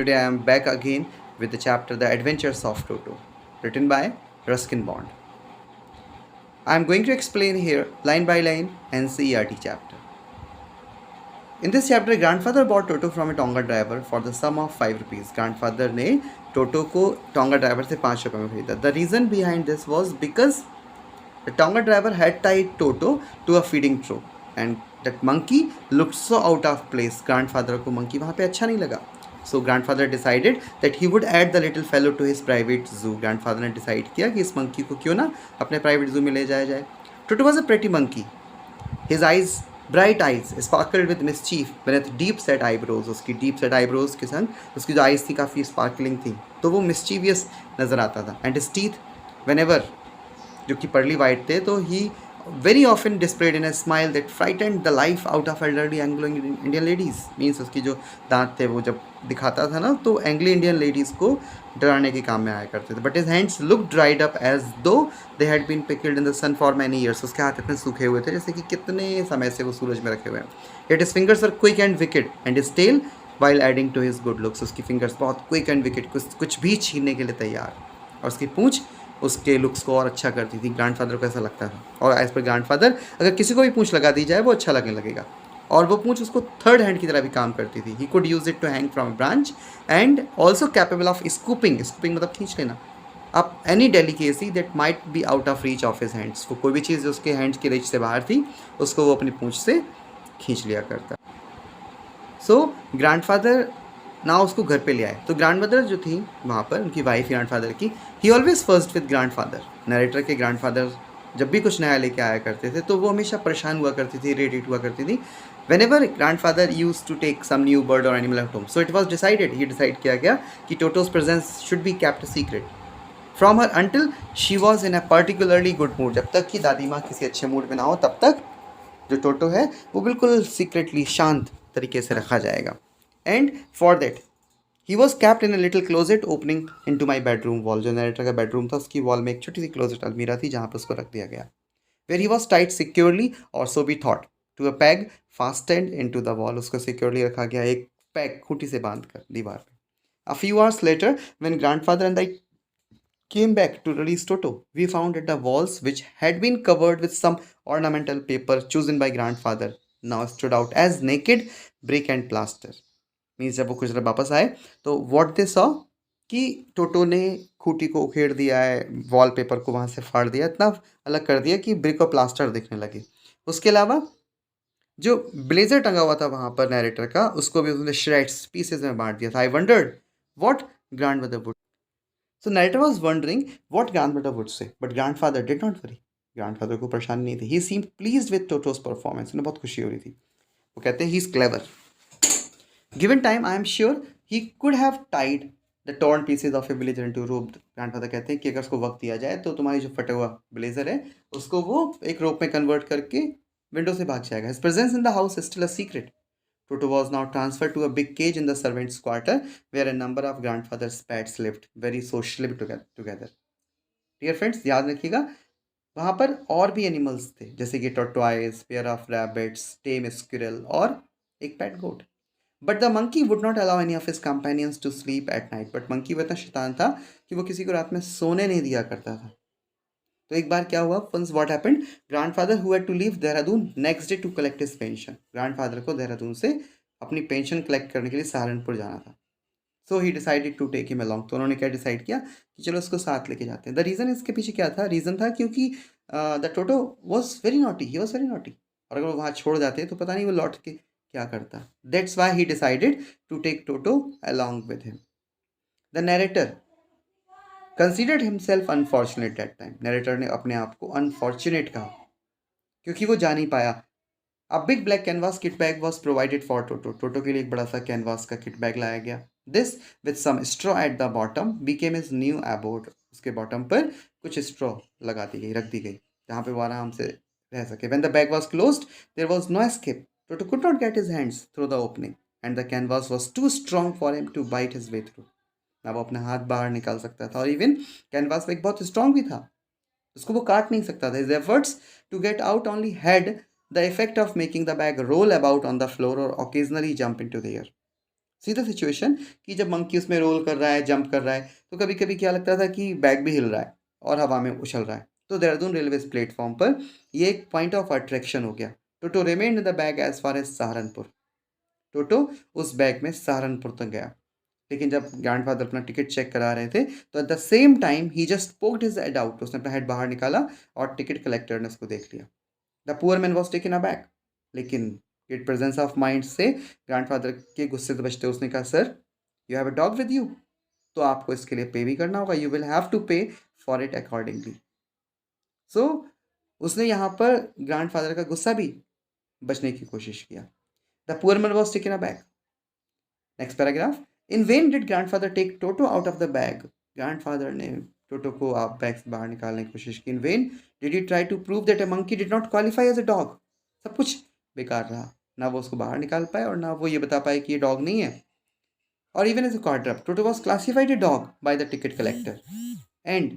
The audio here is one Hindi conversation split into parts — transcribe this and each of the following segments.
today I am back again with the chapter The Adventures of Toto, written by Ruskin Bond. I am going to explain here line by line NCERT chapter. In this chapter, grandfather bought Toto from a Tonga driver for the sum of 5 rupees. Grandfather ने टोटो को टोंगा ड्राइवर से 5 रुपये में खरीदा. The reason behind this was because the Tonga driver had tied Toto to a feeding trough and that monkey looked so out of place. Grandfather को monkey वहाँ पे अच्छा नहीं लगा. So grandfather decided that he would add the little fellow to his private zoo. Grandfather ने decide किया कि इस monkey को क्यों ना अपने private zoo में ले जाया जाए. Toto was a pretty monkey. His eyes, bright eyes, sparkled with mischief beneath deep set eyebrows. उसकी deep set eyebrows के संग उसकी जो eyes थी काफ़ी sparkling थी, तो वो mischievous नज़र आता था. And his teeth, whenever जो कि pearly white थे, तो he very often displayed in a smile that frightened the life out of elderly Anglo-Indian ladies. Means उसकी जो दांत थे वो जब दिखाता था ना तो Anglo Indian ladies को डराने के काम में आया करते थे. But his hands looked dried up as though they had been pickled in the sun for many years. उसके हाथ इतने सूखे हुए थे जैसे कि कितने समय से वो सूरज में रखे हुए हैं. Yet his fingers were quick and wicked, and his tail, while adding to his good looks, उसकी fingers बहुत quick and wicked, कुछ भी छीनने के लिए तैयार. और उसकी पूंछ उसके लुक्स को और अच्छा करती थी. ग्रैंडफादर को ऐसा लगता था, और एज पर ग्रैंडफादर अगर किसी को भी पूंछ लगा दी जाए वो अच्छा लगने लगेगा. और वो पूंछ उसको थर्ड हैंड की तरह भी काम करती थी. He could use it to hang from a branch and also capable of scooping. Scooping मतलब खींच लेना. अब any delicacy that might be out of reach of his hands. वो कोई भी चीज़ जो उसके हैंड्स की रीच से बाहर थी उसको वो अपनी पूंछ से खींच लिया करता. सो ग्रैंडफादर ना उसको घर पे ले आए. तो ग्रैंडमदर जो थी वहाँ पर, उनकी वाइफ ग्रैंडफादर की, ही always first with grandfather. Narrator के ग्रैंडफादर जब भी कुछ नया लेके आया करते थे तो वो हमेशा परेशान हुआ करती थी, इरिटेट हुआ करती थी. Whenever grandfather use to take some new bird और animal at home, so it was decided, ही डिसाइड किया गया कि Toto's presence should be kept secret from her until she was in a particularly good mood. जब तक कि दादी माँ किसी अच्छे मूड में ना हो तब तक जो टोटो है वो बिल्कुल सीक्रेटली शांत तरीके से रखा जाएगा. And for that he was kept in a little closet opening into my bedroom wall. जो नरेटर का बेडरूम था उसकी वॉल में एक छोटी सी क्लोजेट अलमीरा थी जहाँ पर उसको रख दिया गया. Where he was tight securely और so be thought to a peg fastened into the wall. उसको सिक्योरली रखा गया एक पैग खूंटी से बांध कर दीवार पे. A few hours later when grandfather and I came back to release Toto, we found that the walls, which had been covered with some ornamental paper chosen by grandfather, now stood out as naked brick and plaster. Means जब वो कुछ वापस आए तो वॉट दे सॉ कि टोटो ने खूटी को उखेड़ दिया है, वॉलपेपर को वहाँ से फाड़ दिया, इतना अलग कर दिया कि ब्रिक और प्लास्टर दिखने लगे. उसके अलावा जो ब्लेजर टंगा हुआ था वहाँ पर नैरेटर का, उसको भी उसने श्रेड्स पीसेस में बांट दिया था. आई wandered what grandmother would. So narrator was wondering what grandmother would say, but grandfather did not worry. Grandfather को परेशानी नहीं थी. ही सीम्ड प्लीज्ड विद टोटोस परफॉर्मेंस. उन्हें बहुत खुशी हो रही थी. वो कहते हैं he is clever. Given time, I am sure he could have tied the torn pieces of a blazer into a rope. Grandfather कहते हैं कि अगर उसको वक्त दिया जाए तो तुम्हारी जो फटा हुआ ब्लेजर है उसको वो एक रोप में कन्वर्ट करके विंडो से भाग जाएगा. His presence in the house is still a secret. Toto was now transferred to a big cage in the servants' quarter where a number of grandfather's pets lived very socially together. Dear friends, याद रखिएगा वहाँ पर और भी एनिमल्स थे जैसे कि tortoise, pair of rabbits, tame squirrel और एक pet goat. But the monkey would not allow any of his companions to sleep at night. But monkey वो इतना शैतान था कि वो किसी को रात में सोने नहीं दिया करता था. तो एक बार क्या हुआ, once what happened, grandfather who had to leave Dehradun next day to collect his pension. Grandfather को देहरादून से अपनी पेंशन कलेक्ट करने के लिए सहारनपुर जाना था. So he decided to take him along. तो उन्होंने क्या डिसाइड किया कि चलो उसको साथ लेके जाते हैं. द रीज़न इसके पीछे क्या था, रीज़न था क्योंकि the Toto was very naughty, he was very naughty. और अगर वो वहाँ छोड़ जाते तो पता नहीं वो लौट के क्या करता. That's why he decided to take Toto along with him. The narrator considered himself unfortunate that time. Narrator ने अपने आप को अनफॉर्चुनेट कहा क्योंकि वो जा नहीं पाया. A big black canvas kit bag was provided for Toto. Toto के लिए एक बड़ा सा कैनवास का किट बैग लाया गया. This with some straw at the bottom became is new abode. उसके बॉटम पर कुछ स्ट्रॉ लगा दी गई, रख दी गई जहाँ पे वो आराम से रह सके. When the bag was closed there was no escape. Toto could not get his hands through the opening and the canvas was too strong for him to bite his way through. ना वो अपना हाथ बाहर निकाल सकता था और इवन कैनवास एक बहुत स्ट्रॉन्ग भी था, उसको वो काट नहीं सकता था. His efforts to get out only had the effect of making the bag roll about on the floor or occasionally jump into the air. See the situation कि जब मंकी उसमें रोल कर रहा है, जंप कर रहा है, तो कभी कभी क्या लगता था कि बैग भी हिल रहा है और हवा में उछल रहा है। तो देहरादून रेलवे प्लेटफॉर्म पर ये एक पॉइंट ऑफ अट्रैक्शन हो गया। Toto remained in the bag as far as Saharanpur. Toto उस बैग में सहारनपुर तक गया। लेकिन जब ग्रैंडफादर अपना टिकट चेक करा रहे थे, तो at the same time he just poked his head out. उसने अपना हेड बाहर निकाला और टिकट कलेक्टर ने उसको देख लिया। The poor man was taken अबैक। लेकिन ग्रेट प्रेजेंस ऑफ माइंड से ग्रैंडफादर के गुस्से से बचते उसने कहा, sir you have a dog with you, तो आपको इसके लिए पे भी करना होगा। यू विल हैव टू पे फॉर इट अकॉर्डिंगली। सो उसने यहाँ पर ग्रैंडफादर का गुस्सा भी बचने की कोशिश किया। The poor man was taken aback. Next paragraph. In when did grandfather take Toto out of the bag. Grandfather ने टोटो को आप बैग से बाहर निकालने की कोशिश की। In when did he try to prove that a monkey did not qualify as a dog. सब कुछ बेकार रहा। ना वो उसको बाहर निकाल पाए और ना वो ये बता पाए कि ये डॉग नहीं है। और even as a quadruped, Toto was classified a dog by the ticket collector and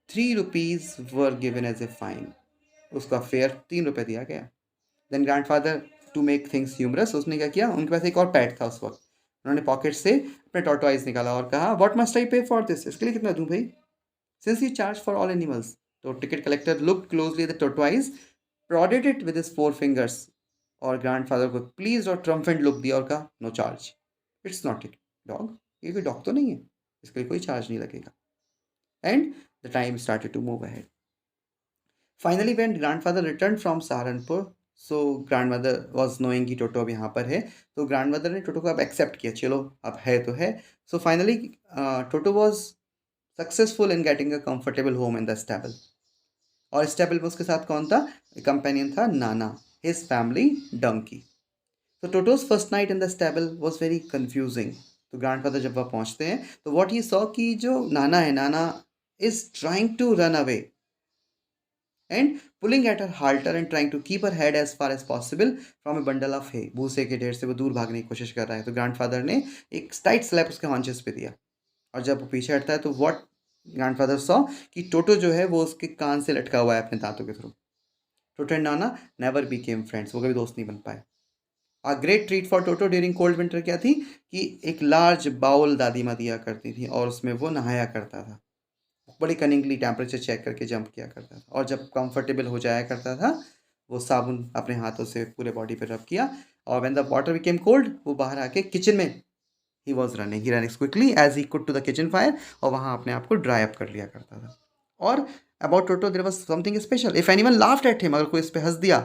3 rupees were given as a fine. उसका फेयर 3 रुपये दिया गया। Then grandfather to make things humorous, उसने क्या किया, उनके पास एक और पैट था उस वक्त। उन्होंने पॉकेट से अपने टॉर्टोइज निकाला और कहा, व्हाट मस्ट आई पे फॉर दिस, इसके लिए कितना दूं भाई, since you charge for all animals. तो ticket collector look closely the tortoise, prodded it with his 4 fingers, और ग्रैंडफादर को प्लीज और ट्रम्पेंट लुक दिया और कहा, no charge, it's not a dog, ये कोई डॉग तो नहीं है, इसके लिए कोई चार्ज नहीं लगेगा। And the time started to move ahead. Finally when grandfather return from Saharanpur, so grandmother was knowing कि टोटो अब यहाँ पर है, तो ग्रैंडमदर ने टोटो को अब एक्सेप्ट किया, चलो अब है तो है। So finally Toto was successful in getting a comfortable home in the stable. और स्टेबल में उसके साथ कौन था, कंपेनियन था नाना, हिज फैमिली डंकी। तो Toto's first night in the stable was very confusing. तो ग्रैंडफादर जब वह पहुंचते हैं तो व्हाट ही सॉ कि जो नाना है, nana is trying to run away and pulling at her halter and trying to keep her head as far as possible from a bundle of hay। भूसे के ढेर से वो दूर भागने की कोशिश कर रहा है। तो ग्रैंडफादर ने एक टाइट स्लैप उसके हॉन्चेस पे दिया, और जब वो पीछे हटता है तो व्हाट ग्रैंडफादर सॉ कि टोटो जो है वो उसके कान से लटका हुआ है अपने दांतों के through. Toto and Nana never became friends, वो कभी दोस्त नहीं बन पाए। A great treat for Toto during cold winter क्या थी कि एक लार्ज बाउल दादी माँ दिया करती थी और उसमें वो नहाया करता था। बड़ी कनिंगली टेम्परेचर चेक करके जंप किया करता था, और जब कंफर्टेबल हो जाया करता था वो साबुन अपने हाथों से पूरे बॉडी पे रब किया, और when the water became cold वो बाहर आके किचन में he was running, he running quickly as he could to the kitchen fire, और वहाँ अपने आप को ड्राई अप कर लिया करता था। और about Toto there was something special, if anyone laughed at him, अगर कोई इस पे हंस दिया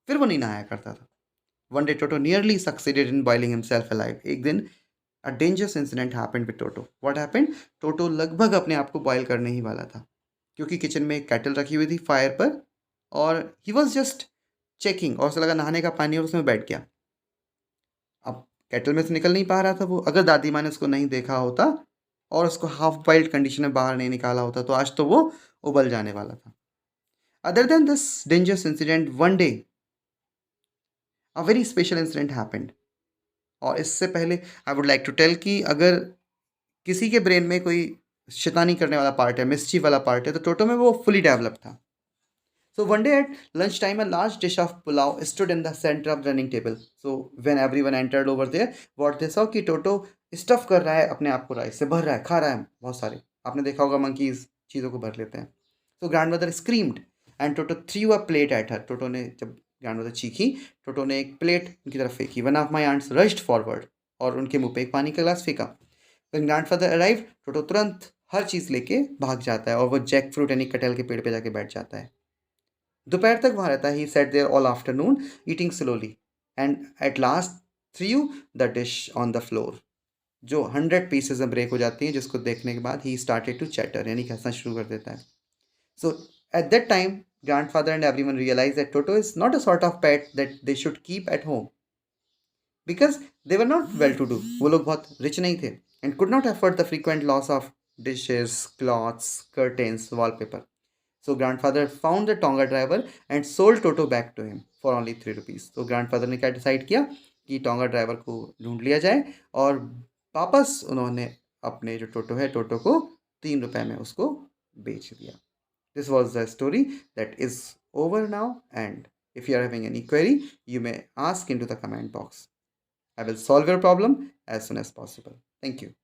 फिर वो नहीं नहाया करता था। One day Toto nearly succeeded in boiling himself alive. एक दिन a dangerous incident happened with Toto. What happened, Toto लगभग अपने आप को बॉयल करने ही वाला था, क्योंकि किचन में एक कैटल रखी हुई थी फायर पर, और ही वॉज जस्ट चेकिंग, और उसे लगा नहाने का पानी, और उसमें बैठ गया। अब कैटल में से निकल नहीं पा रहा था वो। अगर दादी माँ ने उसको नहीं देखा होता और उसको हाफ बॉइल्ड कंडीशन में बाहर नहीं निकाला होता तो आज तो वो उबल जाने वाला था। Other than this dangerous incident, one day a very special incident happened. और इससे पहले I would like to tell कि अगर किसी के ब्रेन में कोई शैतानी करने वाला पार्ट है, मिस्चीफ वाला पार्ट है, तो टोटो में वो फुली डेवलप था। So one day at lunchtime, a large dish of pulao stood in the center of the dining table. So when everyone entered over there, what they saw कि टोटो स्टफ कर रहा है अपने आप को, राइस से भर रहा है, खा रहा है बहुत सारे। आपने देखा होगा मंकीज चीज़ों को भर लेते हैं। So grandmother screamed and Toto threw a plate at her। टोटो ने जब ग्रैंडमदर चीखी, टोटो ने एक प्लेट उनकी तरफ फेंकी। One of my aunts rushed forward, और उनके मुंह पे एक पानी का गिलास फेंका। When grandfather arrived, टोटो तुरंत हर चीज़ लेके भाग जाता है और वो जैक फ्रूट यानी कटहल के पेड़ पे जाके बैठ जाता है। दोपहर तक वहाँ रहता है। He sat there all afternoon eating slowly and at last threw the dish on the floor. जो 100 पीसेज में ब्रेक हो जाती हैं, जिसको देखने के बाद ही स्टार्टेड टू चैटर, यानी कि हंसना शुरू कर देता है। So at that time grandfather and everyone realize that Toto is not a sort of pet that they should keep at home, because they were not well to do. वो लोग बहुत रिच नहीं थे and could not afford the frequent loss of dishes, cloths, curtains, wallpaper. So grandfather found the Tonga driver and sold Toto back to him for only 3 rupees। तो grandfather ने क्या डिसाइड किया कि टोंगा ड्राइवर को ढूंढ लिया जाए, और वापस उन्होंने अपने जो टोटो है, टोटो को 3 रुपए में उसको बेच दिया। This was the story that is over now, and if you are having any query you may ask into the comment box। I will solve your problem as soon as possible. Thank you.